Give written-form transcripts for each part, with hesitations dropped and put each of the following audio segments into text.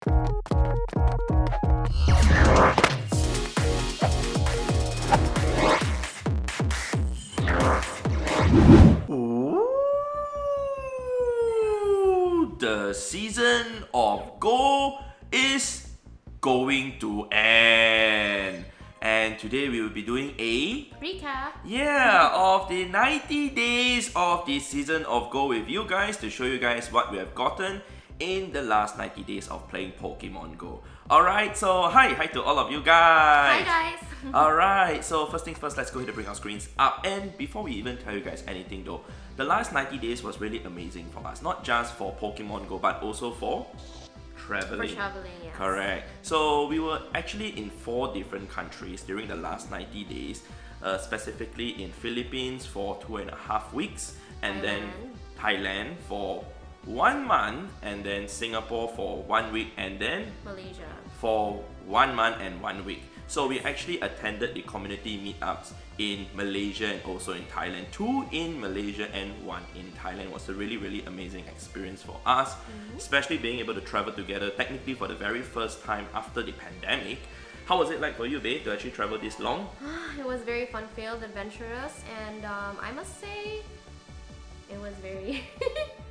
The season of Go is going to end. And today we will be doing a recap. Of the 90 days of the season of Go with you guys to show you guys what we have gotten in the last 90 days of playing Pokemon Go. Alright, so hi to all of you guys. Hi guys. Alright, so first things first, let's go ahead and bring our screens up. And before we even tell you guys anything though, the last 90 days was really amazing for us. Not just for Pokemon Go, but also for traveling. For traveling, yes. Correct. So we were actually in 4 different countries during the last 90 days. Specifically in Philippines for 2.5 weeks. And then Thailand for 1 month. And then Singapore for 1 week. And then Malaysia for 1 month and 1 week. So we actually attended the community meetups in Malaysia and also in Thailand. 2 in Malaysia and 1 in Thailand. It was a really amazing experience for us, especially being able to travel together technically for the very first time after the pandemic. How was it like for you, babe, to actually travel this long? It was very fun-filled, adventurous, and I must say it was very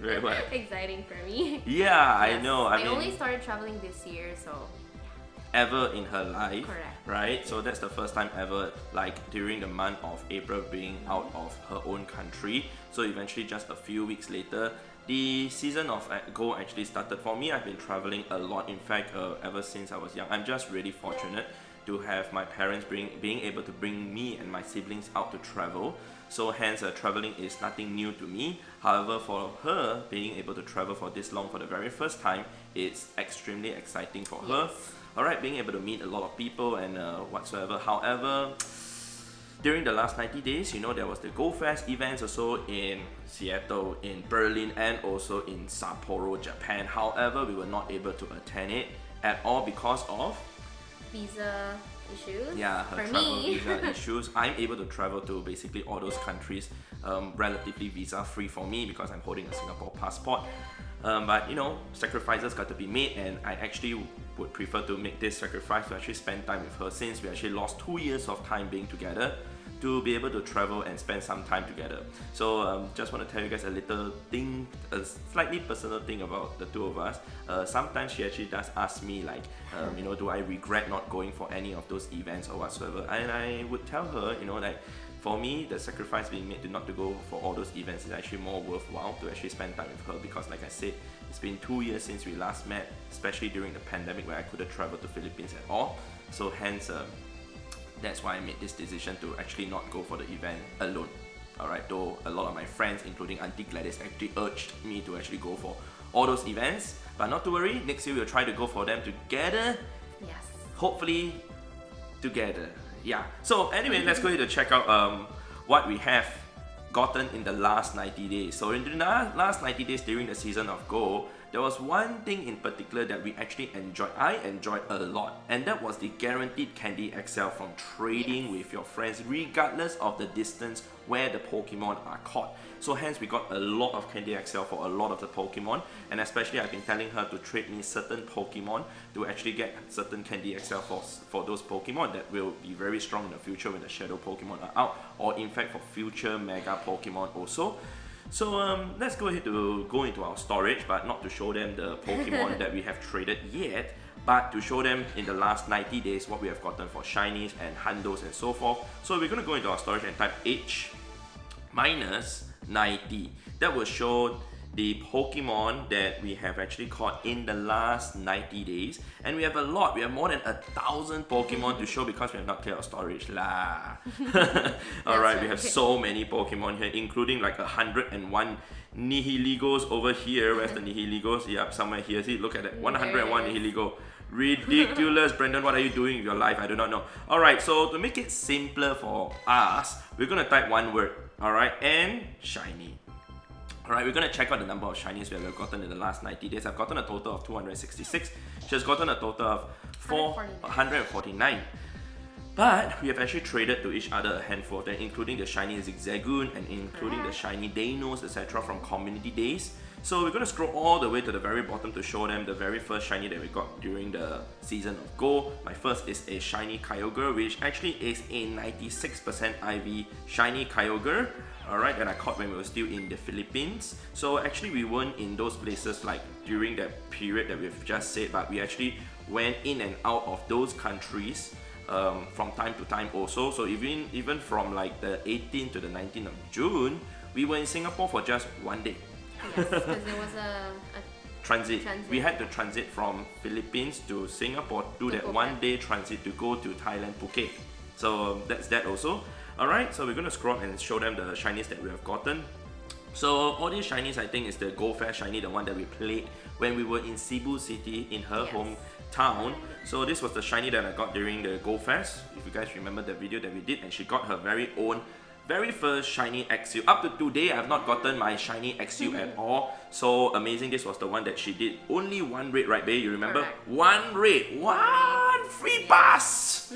Very what? exciting for me. Yeah, Yes. I know. I mean, only started traveling this year, so ever in her life. Correct. Right? So that's the first time ever, like during the month of April, being out of her own country. So eventually just a few weeks later, the season of Go actually started. For me, I've been traveling a lot. In fact, ever since I was young, I'm just really fortunate to have my parents being able to bring me and my siblings out to travel. So hence, traveling is nothing new to me. However, for her, being able to travel for this long for the very first time, it's extremely exciting for her. Alright, being able to meet a lot of people and whatsoever. However, during the last 90 days, you know, there was the Go Fest events also in Seattle, in Berlin, and also in Sapporo, Japan. However, we were not able to attend it at all because of visa issues. her for travel me. visa issues. I'm able to travel to basically all those countries relatively visa free for me because I'm holding a Singapore passport. But you know, sacrifices got to be made, and I actually would prefer to make this sacrifice to actually spend time with her, since we actually lost 2 years of time being together, to be able to travel and spend some time together. So just want to tell you guys a little thing, a slightly personal thing about the two of us. Sometimes she actually does ask me like, you know, do I regret not going for any of those events or whatsoever? And I would tell her, you know, like, for me, the sacrifice being made to not to go for all those events is actually more worthwhile to actually spend time with her, because like I said, it's been 2 years since we last met, especially during the pandemic where I couldn't travel to Philippines at all. So hence, that's why I made this decision to actually not go for the event alone. Alright, though a lot of my friends, including Auntie Gladys, actually urged me to actually go for all those events. But not to worry, next year we'll try to go for them together. Yes. Hopefully together. Yeah. So anyway, let's go ahead to check out what we have gotten in the last 90 days. So in the last 90 days during the season of Go, there was one thing in particular that we actually enjoyed. I enjoyed a lot, and that was the guaranteed Candy XL from trading with your friends, regardless of the distance where the Pokemon are caught. So hence we got a lot of Candy XL for a lot of the Pokemon, and especially I've been telling her to trade me certain Pokemon to actually get certain Candy XL for those Pokemon that will be very strong in the future when the Shadow Pokemon are out, or in fact for future Mega Pokemon also. So let's go ahead to go into our storage, but not to show them the Pokemon that we have traded yet, but to show them in the last 90 days what we have gotten for Shinies and Hundos and so forth. So we're going to go into our storage and type H minus 90. That will show the Pokemon that we have actually caught in the last 90 days. And we have a lot. We have more than 1,000 Pokemon to show because we have not cleared our storage lah. Alright, we have so many Pokemon here, including like 101 Nihiligos over here. Where's the Nihiligos? Yep, somewhere here. See, look at that. 101 Nihiligo. Ridiculous. Brendan, what are you doing with your life? I do not know. Alright, so to make it simpler for us, we're going to type one word. Alright, and shiny. Alright, we're going to check out the number of shinies we have gotten in the last 90 days. I've gotten a total of 266. She has gotten a total of 449. But we have actually traded to each other a handful of them, including the shiny Zigzagoon and including the shiny Dainos, etc. from community days. So we're gonna scroll all the way to the very bottom to show them the very first shiny that we got during the season of Go. My first is a shiny Kyogre, which actually is a 96% IV shiny Kyogre. Alright, that I caught when we were still in the Philippines. So actually we weren't in those places like during that period that we've just said, but we actually went in and out of those countries from time to time also. So even from like the 18th to the 19th of June, we were in Singapore for just one day. Yes, because there was a transit. We had to transit from Philippines to Singapore, do that one day transit to go to Thailand, Phuket. So that's that also. Alright, so we're going to scroll and show them the shinies that we have gotten. So all these shinies, I think, is the Go Fest shiny, the one that we played when we were in Cebu City in her hometown. So this was the shiny that I got during the Go Fest. If you guys remember the video that we did, and she got her very first shiny XU. Up to today, I have not gotten my shiny XU at all. So amazing, this was the one that she did. Only one raid, right, babe? You remember? Correct. One raid, one free pass!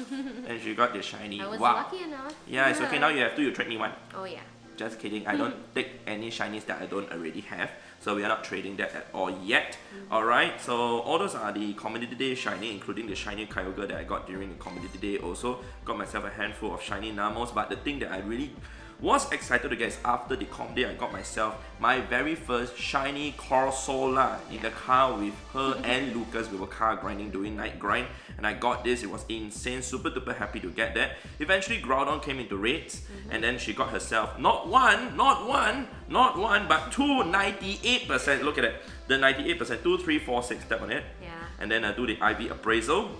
And she got the shiny. I was wow. lucky enough. Yeah, it's okay. Now you have to, you trade me one. Oh yeah. Just kidding. I don't take any shinies that I don't already have. So we are not trading that at all yet. Alright, so all those are the Community Day shiny, including the shiny Kyogre that I got during the Community Day also. Got myself a handful of shiny Namos, but the thing that I really was excited to get is after the Com Day, I got myself my very first shiny Corsola in the car with her and Lucas. We were car grinding, doing night grind, and I got this. It was insane, super duper happy to get that. Eventually Groudon came into raids, and then she got herself not one, but two 98%. Look at it, the 98%, 2, 3, 4, 6, tap on it. Yeah. And then I do the IV appraisal.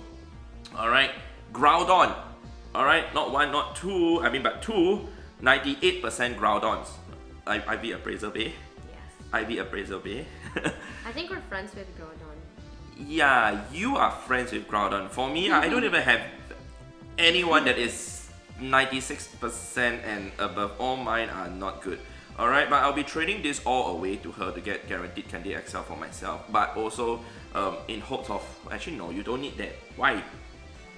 Alright, Groudon. Alright, not one, not two, but two. 98% Groudons. IV appraisal bay. Yes. IV appraisal bay. I think we're friends with Groudon. Yeah, you are friends with Groudon. For me, I don't even have anyone that is 96% and above. All mine are not good. Alright, but I'll be trading this all away to her to get guaranteed Candy XL for myself. But also in hopes of, actually no, you don't need that. Why?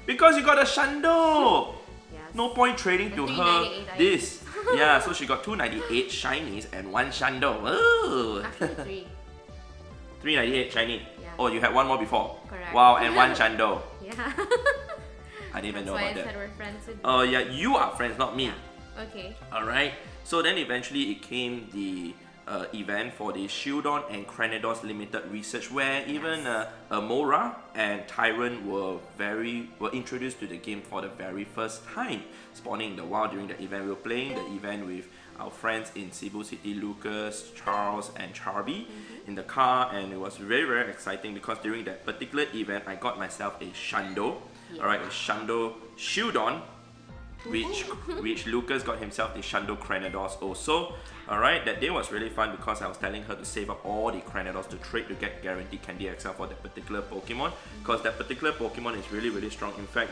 Because you got a Hundo! Yes. No point trading to her this. items. Yeah, so she got 298 shinies and one Hundo. Ooh. Actually 3. 398 shiny. Yeah. Oh, you had one more before. Correct. Wow, and one Hundo. Yeah. I didn't even know That's why about I said that. we're friends with Oh yeah, you are friends, not me. Yeah. Okay. Alright, so then eventually it came the event for the Shieldon and Cranidos limited research, where even Mora and Tyrant were introduced to the game for the very first time, spawning in the wild during the event. We were playing the event with our friends in Cebu City, Lucas, Charles and Charby in the car, and it was very, very exciting because during that particular event I got myself a Hundo. Alright, a Hundo Shieldon, which Lucas got himself the Hundo Cranidos also. Alright, that day was really fun because I was telling her to save up all the Cranidos to trade to get guaranteed Candy XL for that particular Pokemon, because that particular Pokemon is really, really strong. In fact,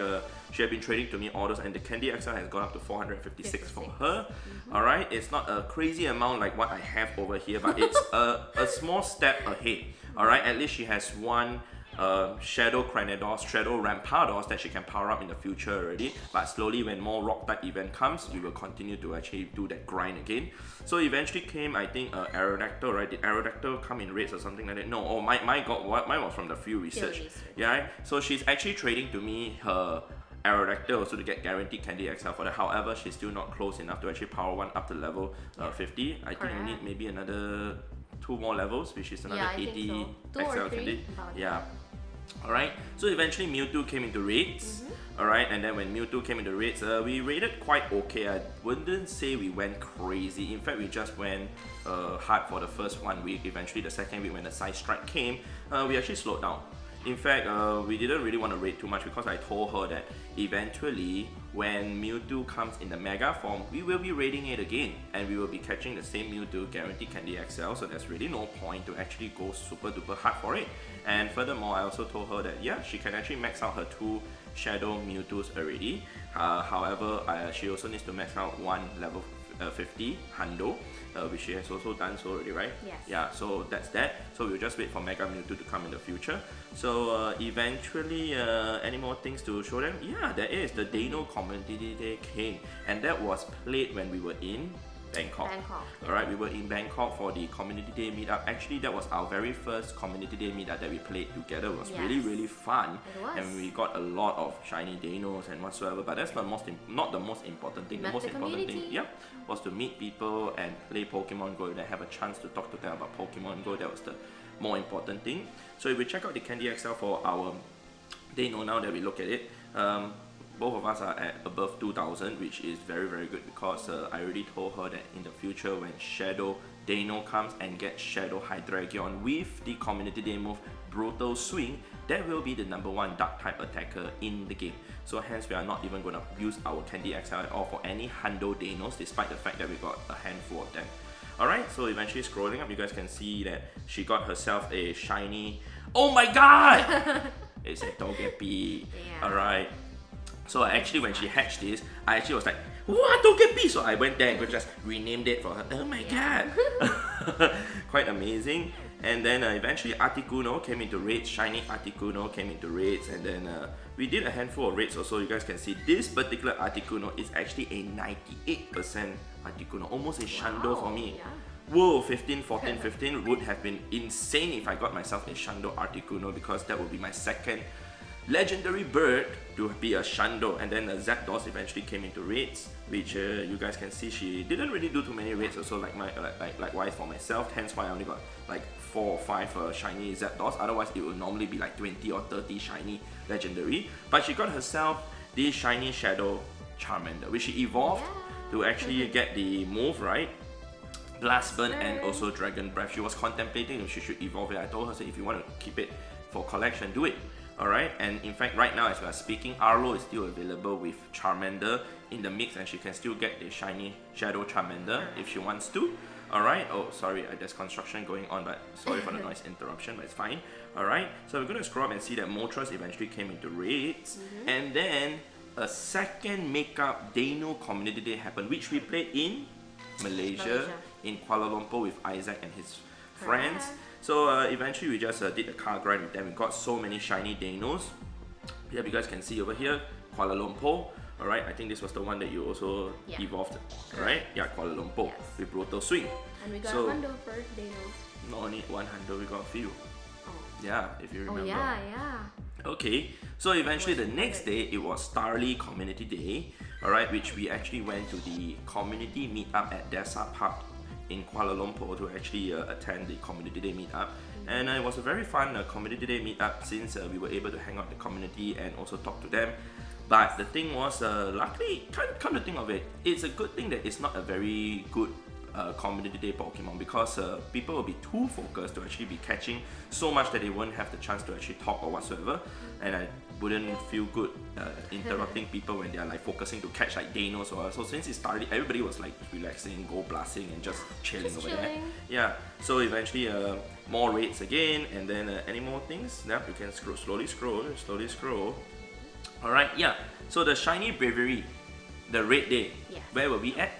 she had been trading to me orders, and the Candy XL has gone up to 456 for her. Alright, it's not a crazy amount like what I have over here, but it's a small step ahead. Alright, at least she has one Shadow Cranidos, Shadow Rampardos that she can power up in the future already, but slowly when more rock type event comes, we will continue to actually do that grind again. So eventually came, I think, Aerodactyl, right? Did Aerodactyl come in raids or something like that? No, oh, mine was from the field research. Yeah, right? So she's actually trading to me her Aerodactyl also to get guaranteed Candy XL for that. However, she's still not close enough to actually power one up to level 50. I think we need maybe another 2 more levels, which is another 80 XL Candy. Yeah. Alright, so eventually Mewtwo came into raids. Alright, and then when Mewtwo came into raids, we raided quite okay. I wouldn't say we went crazy. In fact, we just went hard for the first 1 week. Eventually, the second week when the Side Strike came, we actually slowed down. In fact, we didn't really want to raid too much because I told her that eventually when Mewtwo comes in the Mega form, we will be raiding it again, and we will be catching the same Mewtwo guaranteed Candy XL, so there's really no point to actually go super duper hard for it. And furthermore, I also told her that yeah, she can actually max out her 2 Shadow Mewtwo's already. However, she also needs to max out 1 level 50 Hundo, which she has also done so already, right? Yes. Yeah, so that's that. So we'll just wait for Mega Mewtwo to come in the future. So eventually, any more things to show them? Yeah, there is. The Dano Community Day came, and that was played when we were in Bangkok. Bangkok. Alright, we were in Bangkok for the community day meetup. Actually, that was our very first community day meetup that we played together. It was really fun. It was. And we got a lot of shiny Danos and whatsoever. But that's not the most important thing. The most important thing, was to meet people and play Pokemon Go and have a chance to talk to them about Pokemon Go. That was the more important thing. So if we check out the Candy XL for our Dano now that we look at it, both of us are at above 2000, which is very good because I already told her that in the future when Shadow Dano comes and gets Shadow Hydreigon with the community day move Brutal Swing, that will be the #1 dark type attacker in the game. So hence we are not even going to use our Candy XL at all for any Hundo Danos, despite the fact that we got a handful of them. Alright, so eventually scrolling up, you guys can see that she got herself a shiny, oh my god! It's a Togepi. Alright. So actually when she hatched this, I actually was like, what, Togepi? So I went there and just renamed it for her. Oh my god! Quite amazing. And then eventually Articuno came into raids, shiny Articuno came into raids, and then we did a handful of raids also. You guys can see this particular Articuno is actually a 98% Articuno, almost a Shundo for me. Whoa, 15, 14, 15 would have been insane if I got myself a Shundo Articuno, because that would be my second legendary bird to be a Shundo. And then Zapdos eventually came into raids, which you guys can see she didn't really do too many raids also, likewise for myself, hence why I only got like 4 or 5 shiny Zapdos. Otherwise it would normally be like 20 or 30 shiny legendary. But she got herself the shiny Shadow Charmander, which she evolved to actually get the move right, Blast Burn and also Dragon Breath. She was contemplating if she should evolve it. I told her, say, if you want to keep it for collection, do it. Alright, and in fact right now as we are speaking, Arlo is still available with Charmander in the mix, and she can still get the shiny Shadow Charmander if she wants to. Alright, oh sorry, there's construction going on, but sorry for the noise interruption, but it's fine. Alright, so we're going to scroll up and see that Moltres eventually came into raids, and then a second makeup Dano community day happened, which we played in Malaysia, in Kuala Lumpur with Isaac and his friends. So eventually we just did a car grind with them. We got so many shiny Danos. Yeah, you guys can see over here, Kuala Lumpur. Alright, I think this was the one that you also evolved, right? Yeah, Kuala Lumpur with Brutal Swing. And we got a Hundo for Dano. Not only one Hundo, we got a few. Oh. Yeah, if you remember. Oh yeah. Okay, so eventually the next day it was Starly Community Day, alright, which we actually went to the community meetup at Desa Park in Kuala Lumpur to actually attend the community day meetup. And it was a very fun community day meetup, since we were able to hang out with the community and also talk to them. But the thing was, luckily, come to think of it, it's a good thing that it's not a very good community day Pokemon, because people will be too focused to actually be catching so much that they won't have the chance to actually talk or whatsoever, and I wouldn't feel good interrupting people when they are like focusing to catch like Danos or so. Since it started, everybody was like relaxing, go blasting and just chilling over there. Yeah, so eventually more raids again, and then any more things? Yep, you can slowly scroll. Alright, yeah, so the shiny Bravery, the raid day, where were we at?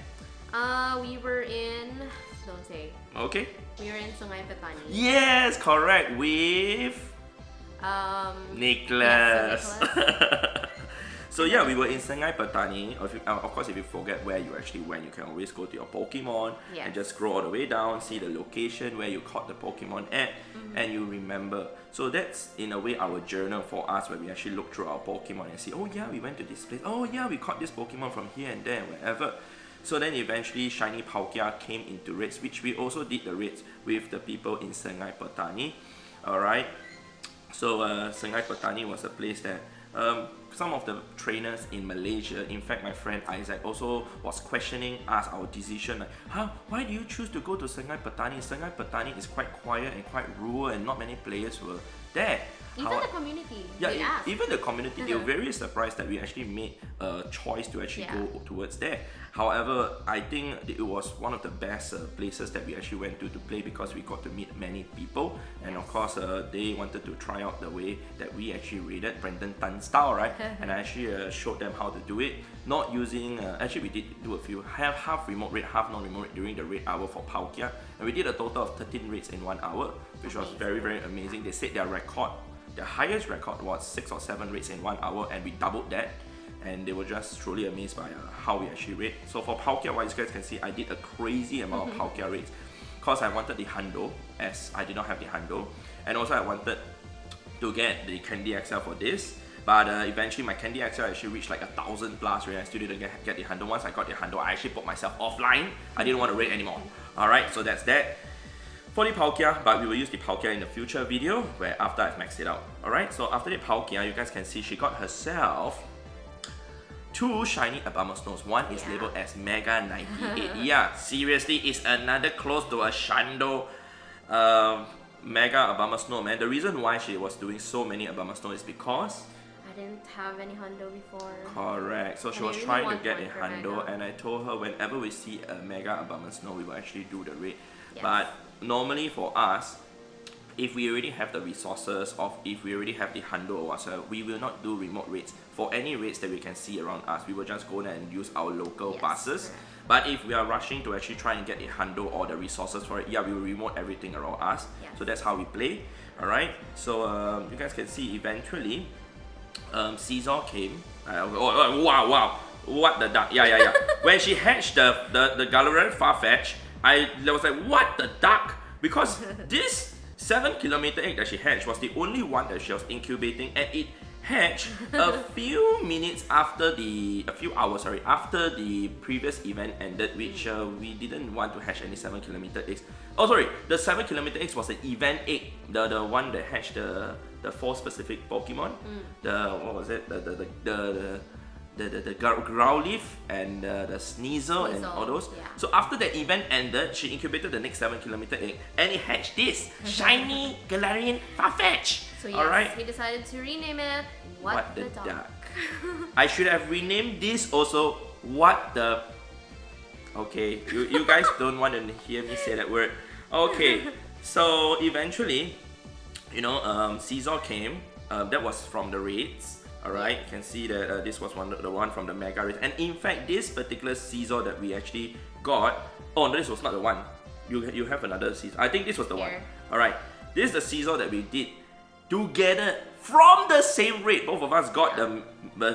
We were in, don't say. Okay. We were in Sungai Petani. Yes, correct, with Nicholas. So yeah, we were in Sungai Petani. Of course, if you forget where you actually went, you can always go to your Pokemon and just scroll all the way down, see the location where you caught the Pokemon at, and you remember. So that's in a way our journal for us, where we actually look through our Pokemon and see, oh yeah, we went to this place. Oh yeah, we caught this Pokemon from here and there, wherever. So then eventually shiny Palkia came into raids, which we also did the raids with the people in Sungai Petani. Alright, so Sungai Petani was a place that some of the trainers in Malaysia, in fact my friend Isaac also was questioning us, our decision, like, why do you choose to go to Sungai Petani? Sungai Petani is quite quiet and quite rural and not many players were there. Even the community, even the community, they were very surprised that we actually made a choice to actually go towards there. However, I think it was one of the best places that we actually went to play, because we got to meet many people, and of course they wanted to try out the way that we actually raided Brendan Tan style, right? And I actually showed them how to do it, not using, actually we did do a few, half remote raid, half non-remote raid during the raid hour for Palkia, and we did a total of 13 raids in 1 hour, which was very amazing. They said their highest record was 6 or 7 raids in 1 hour, and we doubled that. and they were just truly amazed by how we actually rate. So for Palkia, what you guys can see, I did a crazy amount of Palkia rates because I wanted the Hundo, as I did not have the Hundo, and also I wanted to get the Candy XL for this. But eventually my Candy XL actually reached like 1,000 plus, right? I still didn't get the Hundo. Once I got the Hundo, I actually put myself offline. I didn't want to rate anymore. Alright, so that's that for the Palkia, but we will use the Palkia in the future video where after I've maxed it out. Alright, so after the Palkia, you guys can see she got herself 2 shiny Abomasnows. One is labeled as Mega 98. Yeah, seriously, it's another close to a Shando Mega Abomasnow, man. The reason why she was doing so many Abomasnow is because I didn't have any Hundo before. Correct. So she was trying to get a Hundo, and I told her whenever we see a Mega Abomasnow, we will actually do the raid. Yes. But normally for us, if we already have the resources, or if we already have the Hundo or whatsoever, we will not do remote raids. For any raids that we can see around us, we will just go there and use our local passes. Correct. But if we are rushing to actually try and get a Hundo or the resources for it, yeah, we will remote everything around us. Yes. So that's how we play. Alright, so you guys can see eventually Caesar came. Wow, what the duck? Yeah. When she hatched the Galarian Farfetch, I was like, what the duck? Because this 7-kilometer egg that she hatched was the only one that she was incubating, and it hatched a few hours after the previous event ended, which we didn't want to hatch any 7-kilometer eggs. Oh sorry, the 7-kilometer eggs was an event egg, the one that hatched the 4 specific Pokemon. What was it? The Growlithe and the Sneasel and all those. Yeah. So after the event ended, she incubated the next 7-kilometer egg, and it hatched this shiny Galarian Farfetch. So yes, Alright. he decided to rename it What the Duck. I should have renamed this also What the... Okay, you guys don't want to hear me say that word. Okay, so eventually, you know, Caesar came. That was from the raids. Alright, you can see that this was the one from the Mega raid. And in fact, this particular Caesar that we actually got... Oh, no, this was not the one. You have another Caesar. I think this was the one. Alright, this is the Caesar that we did together from the same raid. Both of us got the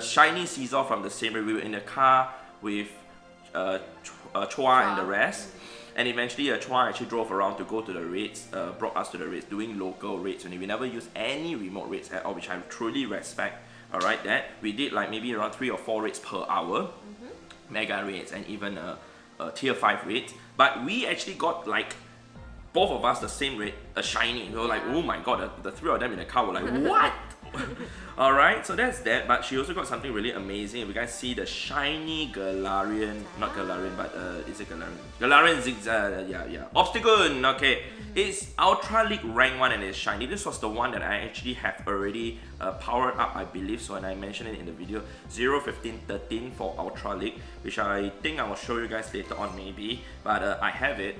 shiny Caesar from the same raid. We were in the car with Chua and the rest. And eventually Chua actually drove around to go to the raids, brought us to the raids, doing local raids. And we never used any remote raids at all, which I truly respect. Alright, that we did like maybe around 3 or 4 raids per hour, Mega raids and even tier 5 raids. But we actually got like both of us the same raid, a shiny. We were like, oh my god, the 3 of them in the car were like, what? Alright, so that's that. But she also got something really amazing. If you guys see the shiny Galarian, not Galarian, but is it Galarian? Galarian Zigzag, yeah. Obstagoon, okay. It's Ultra League rank 1 and it's shiny. This was the one that I actually have already powered up, I believe so, and I mentioned it in the video. 0, 15, 13 for Ultra League, which I think I will show you guys later on maybe. But I have it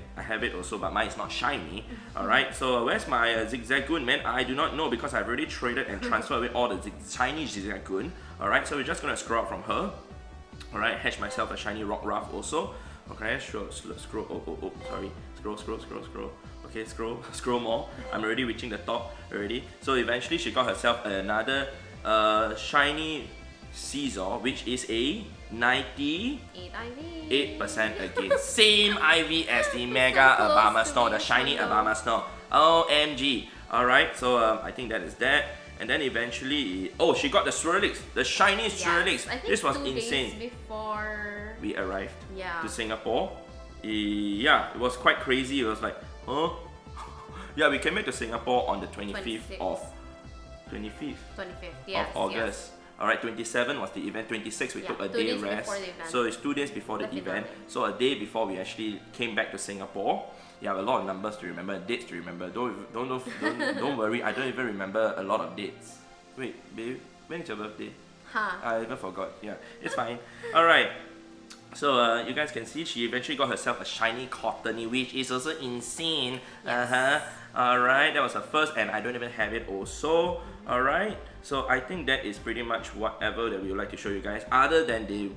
also, but mine is not shiny. Alright, so where's my Zigzagoon, man? I do not know because I've already traded and transferred with all the shiny Zigzagoon. Alright, so we're just gonna scroll up from her. Alright, hatch myself a shiny Rockruff also. Okay, sure, scroll, sorry. Scroll. Okay, scroll more. I'm already reaching the top already. So eventually she got herself another shiny Caesar, which is a 98% again. Same IV as the Mega Abomasnow, the shiny Abomasnow. OMG. Alright, so I think that is that. And then eventually, oh, she got the Swirlix, the shiny Swirlix. This was insane. 2 days before we arrived to Singapore. Yeah, it was quite crazy. It was like, huh? Yeah, we came back to Singapore on the 25th of August. Alright, 27 was the event. 26 we took a day rest. So it's 2 days before the event. So a day before we actually came back to Singapore. You have a lot of numbers to remember, dates to remember. Don't worry, I don't even remember a lot of dates. Wait, babe, when is your birthday? I even forgot. Yeah, it's fine. Alright. So you guys can see she eventually got herself a shiny Cottony, which is also insane. Alright, that was her first, and I don't even have it also. Alright, so I think that is pretty much whatever that we would like to show you guys. Other than the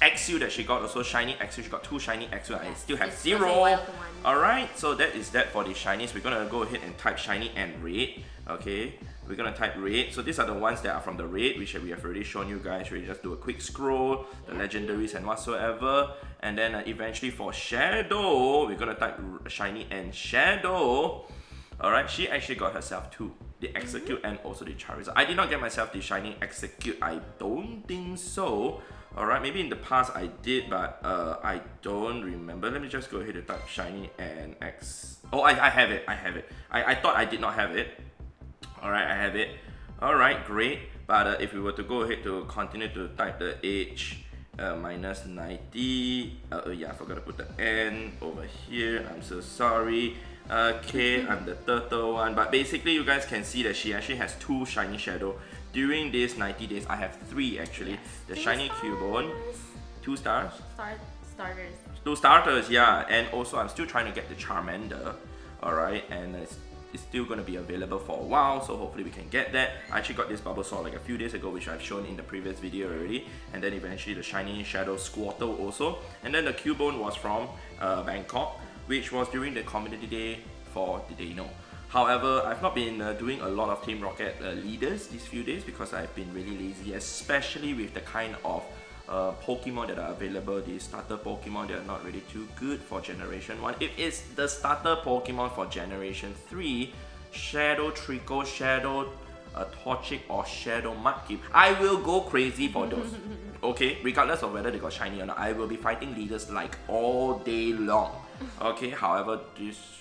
Axew that she got, also shiny Axew. She got 2 shiny Axew. I still have 0. Alright, so that is that for the shinies. We're gonna go ahead and type shiny and red. Okay, we're gonna type red. So these are the ones that are from the red, which we have already shown you guys. We just do a quick scroll, the legendaries and whatsoever. And then eventually for Shadow, we're gonna type shiny and Shadow. Alright, she actually got herself two, the Execute and also the Charizard. I did not get myself the shiny Execute, I don't think so. Alright, maybe in the past I did, but I don't remember. Let me just go ahead and type shiny and X. Oh, I have it, I have it. I thought I did not have it. Alright, I have it. Alright, great. But if we were to go ahead to continue to type the age, minus 90. Yeah, I forgot to put the N over here. I'm so sorry. Okay, I'm the turtle one. But basically, you guys can see that she actually has two shiny Shadow. During these 90 days, I have three actually. The shiny Cubone, 2 stars. Starters. 2 starters, yeah. And also, I'm still trying to get the Charmander. Alright, and it's still going to be available for a while, so hopefully we can get that. I actually got this Bulbasaur like a few days ago, which I've shown in the previous video already. And then eventually the shiny Shadow Squirtle also. And then the Cubone was from Bangkok, which was during the community day for the Dino. However, I've not been doing a lot of Team Rocket leaders these few days because I've been really lazy, especially with the kind of Pokemon that are available, the starter Pokemon that are not really too good for Generation 1. If it's the starter Pokemon for Generation 3, Shadow Trico, Shadow Torchic or Shadow Mudkip, I will go crazy for those. Okay, regardless of whether they got shiny or not, I will be fighting leaders like all day long. Okay, however, this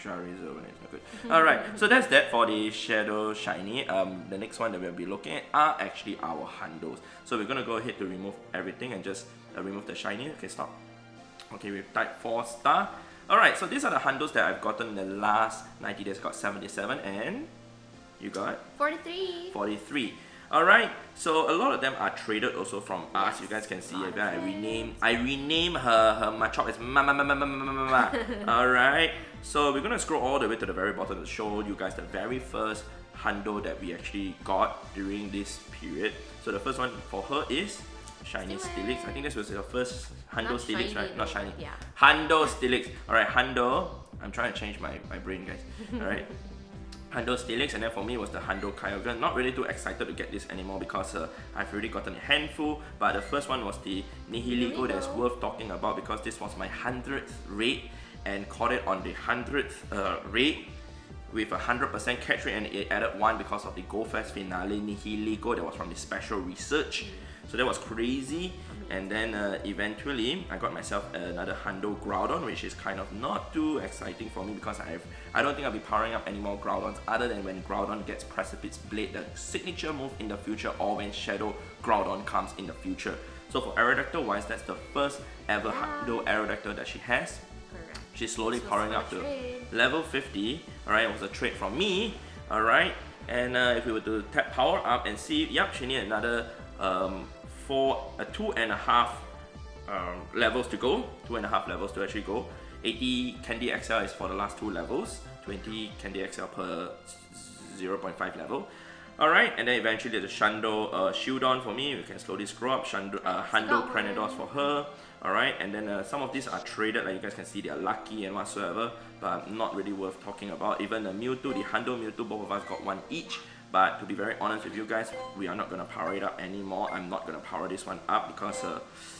Charizard one is not good. Alright, so that's that for the Shadow Shiny. The next one that we'll be looking at are actually our Hundos. So we're gonna go ahead to remove everything and just remove the Shiny. Okay, stop. Okay, we've typed 4 star. Alright, so these are the Hundos that I've gotten in the last 90 days. Got 77 and you got? 43. 43. Alright, so a lot of them are traded also from us. You guys can see it. I rename her Machop as Ma. Alright, so we're gonna scroll all the way to the very bottom to show you guys the very first Hundo that we actually got during this period. So the first one for her is Shiny Steelix. I think this was her first Hundo Steelix, right? Not shiny. Yeah. Hundo Steelix. Alright, Hundo. I'm trying to change my brain, guys. Alright. Hundo Steelix, and then for me was the Hundo Kyogre. Not really too excited to get this anymore because I've already gotten a handful, but the first one was the Nihilego that's worth talking about because this was my 100th raid and caught it on the 100th raid with a 100% catch rate, and it added 1 because of the Go Fest finale Nihilego that was from the special research. So that was crazy. And then eventually I got myself another Hundo Groudon, which is kind of not too exciting for me because I don't think I'll be powering up any more Groudons other than when Groudon gets Precipice Blade, the signature move in the future, or when Shadow Groudon comes in the future. So for Aerodactyl wise, that's the first ever Hundo Aerodactyl that she has. Correct. She's slowly powering up to level 50. Alright, it was a trade from me. Alright, and if we were to tap power up and see, yep, she needs another 2.5 levels to go. 2.5 levels to actually go. 80 Candy XL is for the last 2 levels. 20 Candy XL per 0.5 level. Alright, and then eventually the Shundo Shieldon for me. We can slowly scroll up. Hundo Cranidos for her. Alright, and then some of these are traded, like you guys can see, they are lucky and whatsoever, but not really worth talking about. Even the Mewtwo, the Hundo Mewtwo, both of us got 1 each. But to be very honest with you guys, we are not going to power it up anymore. I'm not going to power this one up because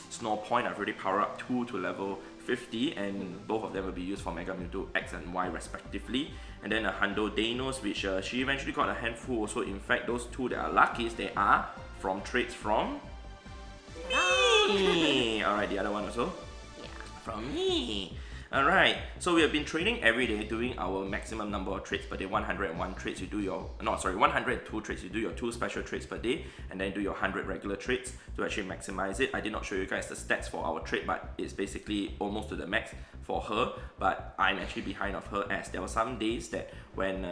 it's no point. I've already powered up 2 to level 50 and both of them will be used for Mega Mewtwo X and Y respectively. And then a Hundo Danos, which she eventually got a handful also. In fact, those 2 that are luckies, they are from trades from me. Alright, the other one also? Yeah. From me. Alright, so we have been trading every day, doing our maximum number of trades per day. 101 trades, you do your, 102 trades, you do your 2 special trades per day, and then do your 100 regular trades to actually maximize it. I did not show you guys the stats for our trade, but it's basically almost to the max for her, but I'm actually behind of her, as there were some days that when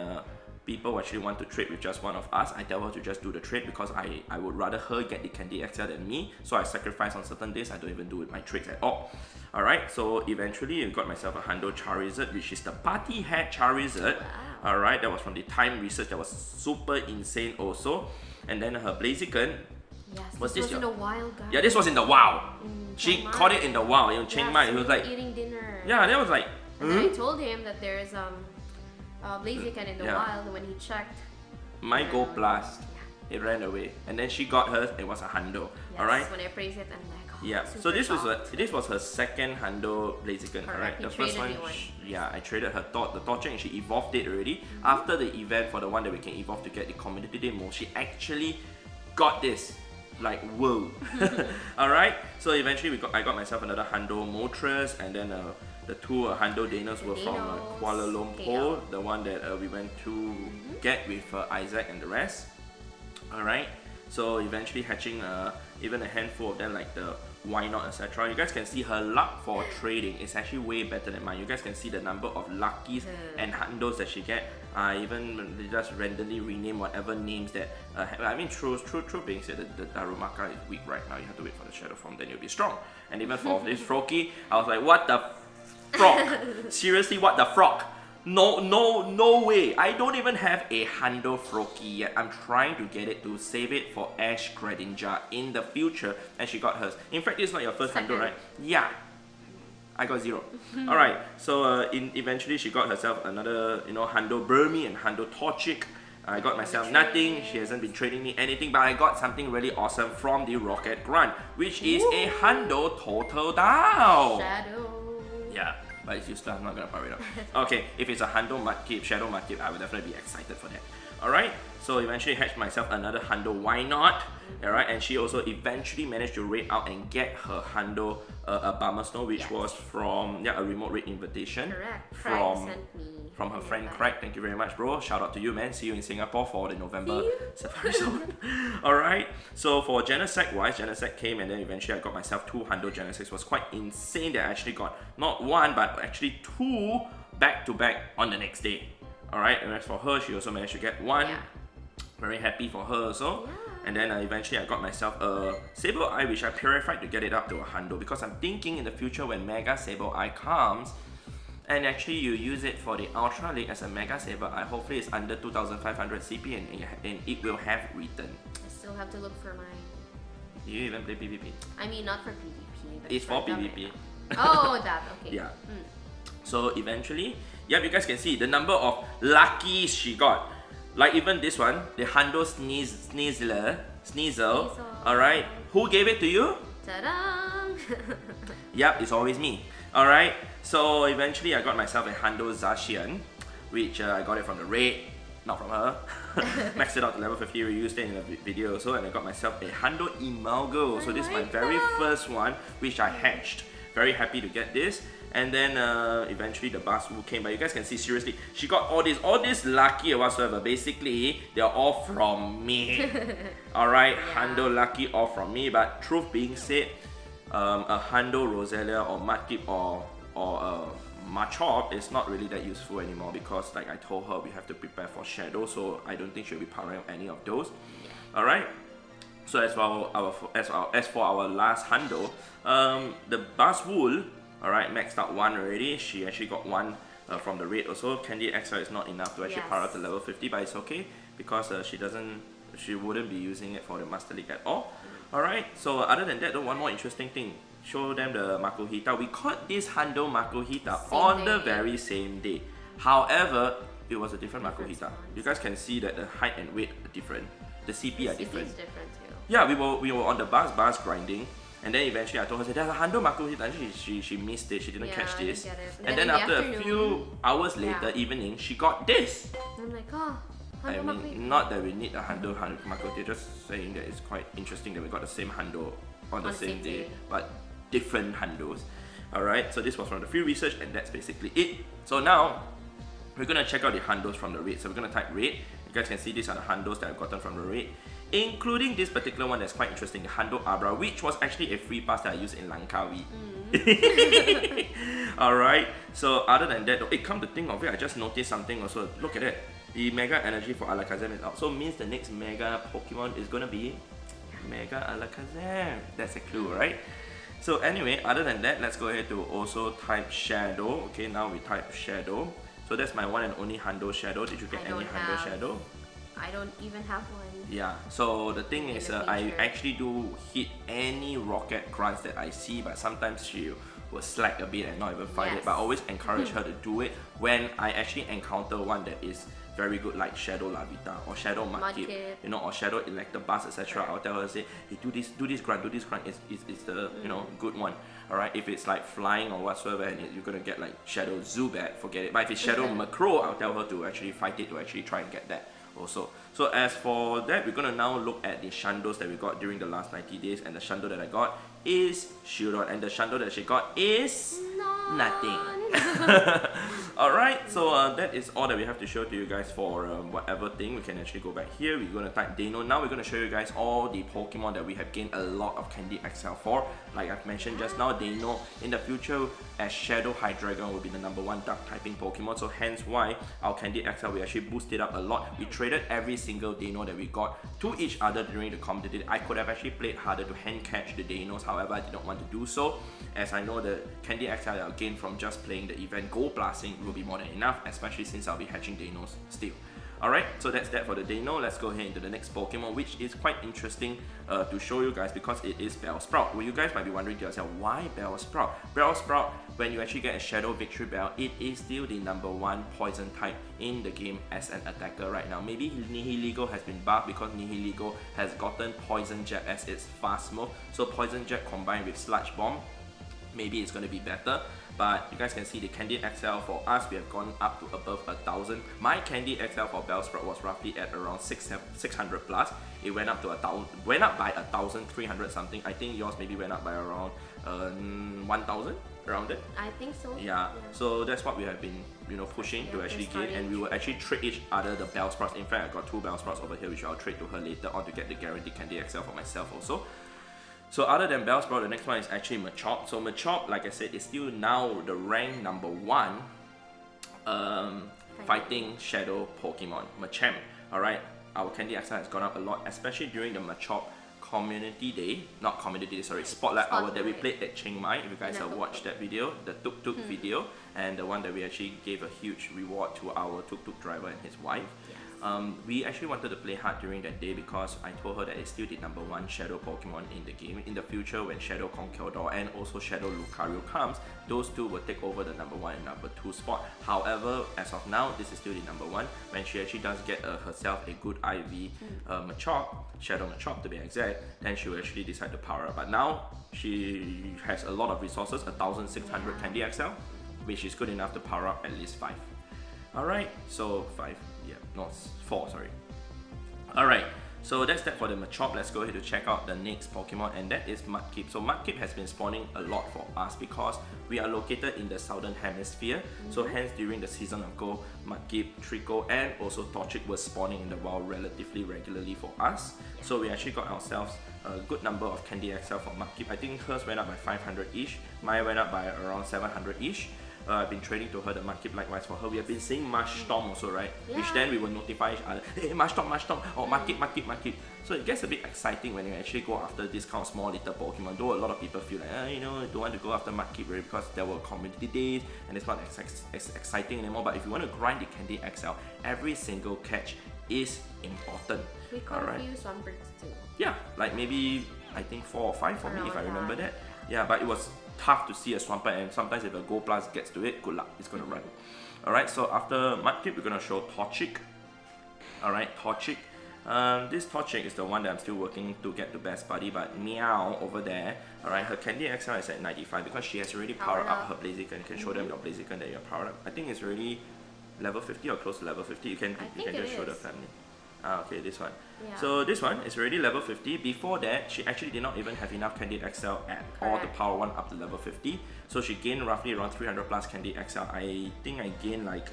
people actually want to trade with just one of us, I tell her to just do the trade because I would rather her get the Candy XL than me, so I sacrifice on certain days. I don't even do with my trades at all. Alright, so eventually I got myself a Hundo Charizard, which is the Party Hat Charizard. Wow. Alright, that was from the time research, that was super insane also. And then her Blaziken. Yes, Was this this was in the wild, guys. Yeah, this was in the wild. Chiang She Mai. caught it in the wild, in Chiang Mai. It was like, eating dinner. yeah, that was like, And then I told him that there's Blaziken in the Yeah. wild when he checked. My Go Plus, it ran away, and then she got hers. It was a Hundo. Yes, All right. when I praised it, I'm like, oh, Yeah. So this was her second Hundo Blaziken, correct? You The first traded one, me one. yeah, I traded her the Torchic, and she evolved it already. After the event for the one that we can evolve to get the community demo, she actually got this. Like, whoa. Alright, so eventually I got myself another Hundo Moltres, and then the two Hundo Danos were from Kuala Lumpur, the one that we went to get with Isaac and the rest. Alright, so eventually hatching even a handful of them, like the Why Not, etc. You guys can see her luck for trading is actually way better than mine. You guys can see the number of luckies and Hundos that she get. Even they just randomly rename whatever names that I mean, true being said, the Darumaka is weak right now. You have to wait for the Shadow Form, then you'll be strong. And even for this Froakie, I was like, what the frog? Seriously, what the frog? No way. I don't even have a Hundo Froakie yet. I'm trying to get it to save it for Ash Greninja in the future, and she got hers. In fact, this is not your first Hundo, right? Yeah. I got 0. Alright, so eventually she got herself another, Hundo Burmy and Hundo Torchic. I got myself nothing. She hasn't been trading me anything, but I got something really awesome from the Rocket Grunt, which is a Hundo Total Down. Shadow. Yeah, but it's useless. I'm not gonna power it up. Okay, if it's a Hundo Mudkip, Shadow Mudkip, I would definitely be excited for that. Alright, so eventually hatched myself another Hundo Why Not. Alright, and she also eventually managed to raid out and get her Hundo Bummer Snow, which was from a remote raid invitation. Correct. From her friend Craig. Thank you very much, bro. Shout out to you, man. See you in Singapore for the November Safari Zone. Alright, so for Genesect wise, Genesect came, and then eventually I got myself 2 Hundo Genesects. It was quite insane that I actually got not one but actually 2 back to back on the next day. Alright, and as for her, she also managed to get 1. Yeah. Very happy for her also. Yeah. And then eventually I got myself a Sable Eye, which I purified to get it up to a Hundo, because I'm thinking in the future when Mega Sable Eye comes, and actually you use it for the Ultra League as a Mega Sable Eye, hopefully it's under 2500 CP and it will have return. I still have to look for mine. Do you even play PvP? I mean, not for PvP, but It's for PvP. Oh, that, okay. Yeah. So eventually, you guys can see the number of luckies she got. Like even this one, the Hundo Sneasel. Alright, who gave it to you? Ta-da! Yep, it's always me. Alright, so eventually I got myself a Hundo Zacian, which I got it from the raid, not from her. Maxed it out to level 50, we used it in a video also, and I got myself a Hundo Imalgo. So this is my very first one, which I hatched. Very happy to get this. And then eventually the Baswu came, but you guys can see, seriously, she got all this lucky or whatsoever. Basically, they're all from me. Alright, Hundo lucky, all from me. But truth being said, a Hundo Roselia or Mudkip or Machop is not really that useful anymore, because like I told her, we have to prepare for Shadow, so I don't think she'll be powering up any of those. Alright. So as for our last Hundo, the Baswool, alright, maxed out 1 already. She actually got 1 from the raid also. Candy XL is not enough to actually power up to level 50, but it's okay because she wouldn't be using it for the Master League at all. Alright, so other than that, one more interesting thing. Show them the Makuhita. We caught this Hundo Makuhita on the very same day. However, it was a different Makuhita. You guys can see that the height and weight are different. The CP are different. It is different too. Yeah, we were on the bus grinding. And then eventually I told her, there's a Hundo Makuhita, and she missed it, she didn't catch this. And then after a few hours later, evening, she got this. I'm like, oh, I mean, not that we need a Hundo Makuhita, just saying that it's quite interesting that we got the same Hundo on the same day, but different Hundos. Alright, so this was from the free research, and that's basically it. So now, we're gonna check out the Hundos from the raid. So we're gonna type raid. You guys can see these are the Hundos that I've gotten from the raid, including this particular one that's quite interesting, the Hundo Abra, which was actually a free pass that I used in Langkawi. Alright, so other than that, come to think of it, I just noticed something also. Look at it. The Mega Energy for Alakazam is out. So means the next Mega Pokemon is gonna be Mega Alakazam. That's a clue, right? So anyway, other than that, let's go ahead to also type Shadow. Okay, now we type Shadow. So that's my one and only Hundo Shadow. Did you get any Hundo Shadow? I don't even have one. Yeah, so the thing is, I actually do hit any rocket grunts that I see, but sometimes she will slack a bit and not even fight it, but I always encourage her to do it when I actually encounter one that is very good, like Shadow Lavita or Shadow Mudkip, you know, or Shadow Electabuzz, etc. I'll tell her, say, hey, do this grunt, it's the you know, good one. Alright, if it's like flying or whatsoever and you're gonna get like Shadow Zubat, forget it. But if it's Shadow Macro, I'll tell her to actually fight it, to actually try and get that also. So as for that, we're gonna now look at the Shundos that we got during the last 90 days, and the Shundo that I got is Shieldon, and the Shundo that she got is nothing. Alright, so that is all that we have to show to you guys for whatever thing. We can actually go back here, we're going to type Dano. Now we're going to show you guys all the Pokemon that we have gained a lot of Candy XL for. Like I've mentioned just now, Dano in the future as Shadow Hydreigon will be the #1 Dark typing Pokemon, so hence why our Candy XL, we actually boosted up a lot. We traded every single Dano that we got to each other during the competitive. I could have actually played harder to hand catch the Danos, however I did not want to do so, as I know the Candy XL that I'll gain from just playing the event Gold Blasting will be more than enough, especially since I'll be hatching Danos still. Alright, so that's that for the Dano. Let's go ahead into the next Pokemon, which is quite interesting to show you guys because it is Bellsprout. Well, you guys might be wondering to yourself, why Bellsprout? Bellsprout, when you actually get a Shadow Victory Bell, it is still the #1 poison type in the game as an attacker right now. Maybe Nihilego has been buffed because Nihilego has gotten Poison Jab as its fast move. So Poison Jab combined with Sludge Bomb, maybe it's going to be better. But you guys can see the Candy XL for us, we have gone up to above 1,000. My Candy XL for Bellsprout was roughly at around 600 plus. It went up to 1,000, went up by 1,300 something. I think yours maybe went up by around 1,000 around it. I think so. Yeah. So that's what we have been, you know, pushing to actually gain, and we will actually trade each other the Bellsprouts. In fact, I got 2 Bellsprouts over here, which I'll trade to her later on to get the guaranteed Candy XL for myself also. So other than Bellsprout, the next one is actually Machop. So Machop, like I said, is still now the rank #1 fighting Shadow Pokemon, Machamp. Alright, our Candy XL has gone up a lot, especially during the Machop Community Day, not Community Day, sorry, Spotlight Hour that we played at Chiang Mai. If you guys have watched that video, the Tuk Tuk video, and the one that we actually gave a huge reward to our Tuk Tuk driver and his wife. We actually wanted to play hard during that day because I told her that it's still the #1 Shadow Pokemon in the game. In the future, when Shadow Conkeldurr and also Shadow Lucario comes, those two will take over the #1 and #2 spot. However, as of now, this is still the #1. When she actually does get herself a good IV Machop, Shadow Machop to be exact, then she will actually decide to power up. But now, she has a lot of resources, 1,600 Candy XL, which is good enough to power up at least 5. Alright, so 5, yeah, no, 4, sorry. Alright, so that's that for the Machop. Let's go ahead to check out the next Pokemon, and that is Mudkip. So Mudkip has been spawning a lot for us because we are located in the southern hemisphere. So hence during the season of Go, Mudkip, Trico, and also Torchic was spawning in the wild relatively regularly for us. So we actually got ourselves a good number of Candy XL for Mudkip. I think hers went up by 500-ish, mine went up by around 700-ish. I've been trading to her the Mudkip, likewise for her. We have been seeing Marshtomp also, right? Yeah. Which then we will notify each other, hey, Marshtomp, or Mudkip. So it gets a bit exciting when you actually go after this kind of small little Pokemon. Though a lot of people feel like, you know, don't want to go after Mudkip really because there were community days and it's not as exciting anymore. But if you want to grind the Candy XL, every single catch is important. We confuse Swambricks too. Yeah, like maybe I think 4 or 5 for me if I remember that. Yeah, but it was tough to see a Swampert, and sometimes if a Gold Plus gets to it, good luck, it's gonna run. Alright, so after Mudkip, we're gonna show Torchic. Alright, Torchic. This Torchic is the one that I'm still working to get to Best Buddy, but Meow over there, alright, her Candy XL is at 95 because she has already powered up her Blaziken. You can show them your Blaziken that you're powered up. I think it's already level 50 or close to level 50. You can just show the family. Okay, this one. Yeah. So this one is already level 50. Before that, she actually did not even have enough Candy XL at all to power 1 up to level 50. So she gained roughly around 300 plus Candy XL. I think I gained like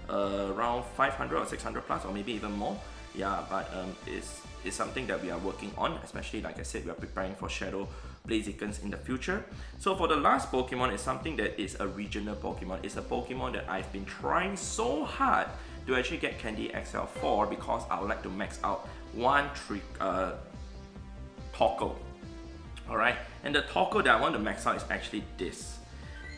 around 500 or 600 plus, or maybe even more. Yeah, but it's something that we are working on, especially like I said, we are preparing for Shadow Blazikens in the future. So for the last Pokemon, is something that is a regional Pokemon. It's a Pokemon that I've been trying so hard to actually get Candy XL for because I would like to max out one Torkoal. Alright, and the Torkoal that I want to max out is actually this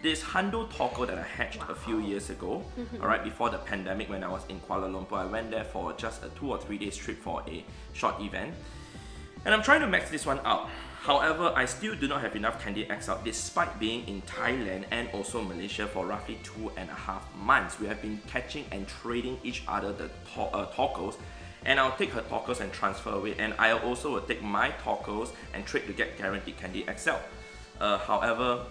Hundo Torkoal that I hatched a few years ago. Alright, before the pandemic when I was in Kuala Lumpur. I went there for just a 2 or 3 days trip for a short event. And I'm trying to max this one out. However, I still do not have enough Candy XL despite being in Thailand and also Malaysia for roughly 2.5 months. We have been catching and trading each other the Torkos, and I'll take her Torkos and transfer away, and I also will take my Torkos and trade to get guaranteed Candy XL. However,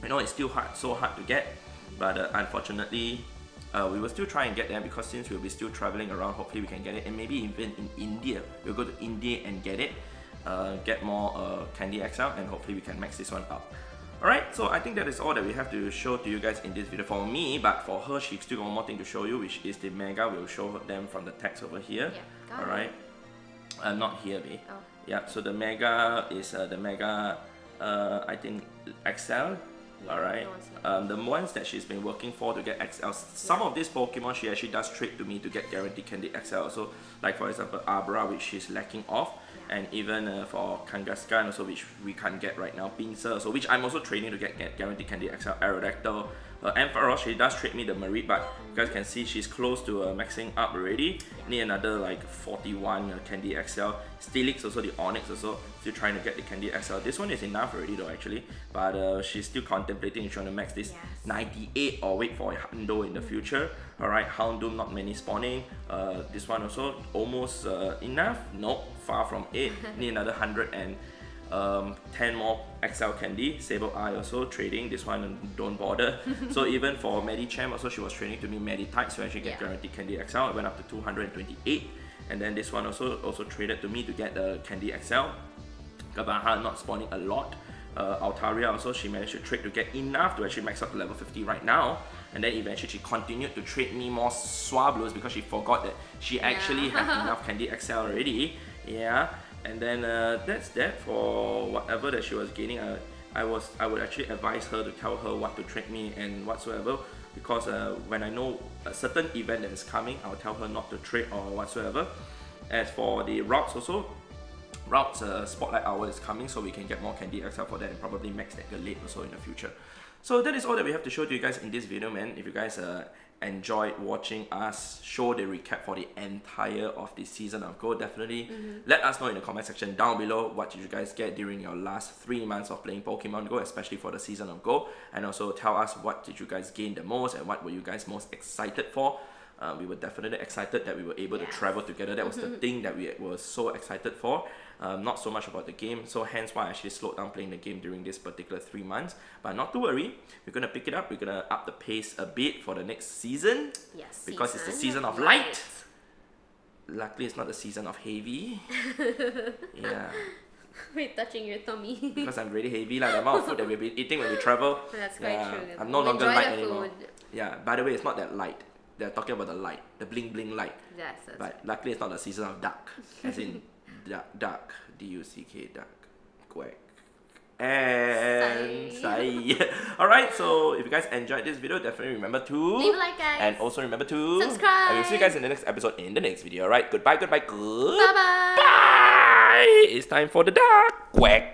you know, it's still so hard to get, but unfortunately, we will still try and get them, because since we'll be still traveling around, hopefully we can get it, and maybe even in India, we'll go to India and get it, get more Candy XL, and hopefully we can max this one up. Alright, so I think that is all that we have to show to you guys in this video for me, but for her, she's still got one more thing to show you, which is the Mega. We'll show them from the text over here. Yeah, alright, not here, babe. Oh. Yeah, so the Mega is the Mega, I think XL. Alright, the ones that she's been working for to get XL, some of these Pokemon she actually does trade to me to get guaranteed Candy XL also, like for example Abra, which she's lacking of, and even for Kangaskhan also, which we can't get right now, Pinsir also, which I'm also trading to get guaranteed Candy XL, Aerodactyl, Ampharos, she does trade me the Mareep, but you guys can see she's close to maxing up already. Need another like 41 Candy XL. Steelix also, the Onyx also, still trying to get the Candy XL. This one is enough already though actually, but she's still contemplating if she want to max this 98 or wait for a Hundo in the future. Alright, Hundo not many spawning. This one also almost enough. Nope, far from it. Need another 10 more XL Candy. Sable Eye also trading, this one don't bother. So even for Medicham also, she was trading to me Meditite, so actually get guaranteed Candy XL. It went up to 228, and then this one also traded to me to get the Candy XL. Gabaha not spawning a lot. Altaria also, she managed to trade to get enough to actually max up to level 50 right now, and then eventually she continued to trade me more Swablues because she forgot that she actually had enough Candy XL already. Yeah. And then that's that for whatever that she was gaining. I would actually advise her to tell her what to trade me and whatsoever, because when I know a certain event that is coming, I'll tell her not to trade or whatsoever. As for the routes also, routes Spotlight Hour is coming, so we can get more Candy XL for that and probably max that late also in the future. So that is all that we have to show to you guys in this video, man. If you guys enjoyed watching us show the recap for the entire of the season of Go, definitely let us know in the comment section down below what did you guys get during your last 3 months of playing Pokemon Go, especially for the season of Go, and also tell us what did you guys gain the most and what were you guys most excited for. We were definitely excited that we were able to travel together. That was the thing that we were so excited for. Not so much about the game, so hence why I actually slowed down playing the game during this particular 3 months. But not to worry, we're gonna pick it up. We're gonna up the pace a bit for the next season. Yes, because it's the season of light. Luckily, it's not the season of heavy. Yeah. Wait, touching your tummy. Because I'm really heavy, like the amount of food that we've been eating when we travel. That's quite true. I'm no longer light anymore. Food. Yeah. By the way, it's not that light. They're talking about the light, the bling bling light. Yes, but luckily, it's not the season of dark, as in duck, D-U-C-K, duck, quack, and Sai. Alright, so if you guys enjoyed this video, definitely remember to leave a like, guys, and also remember to subscribe. And we'll see you guys in the next episode in the next video. Alright, goodbye, good. Bye bye. Bye. It's time for the duck, quack.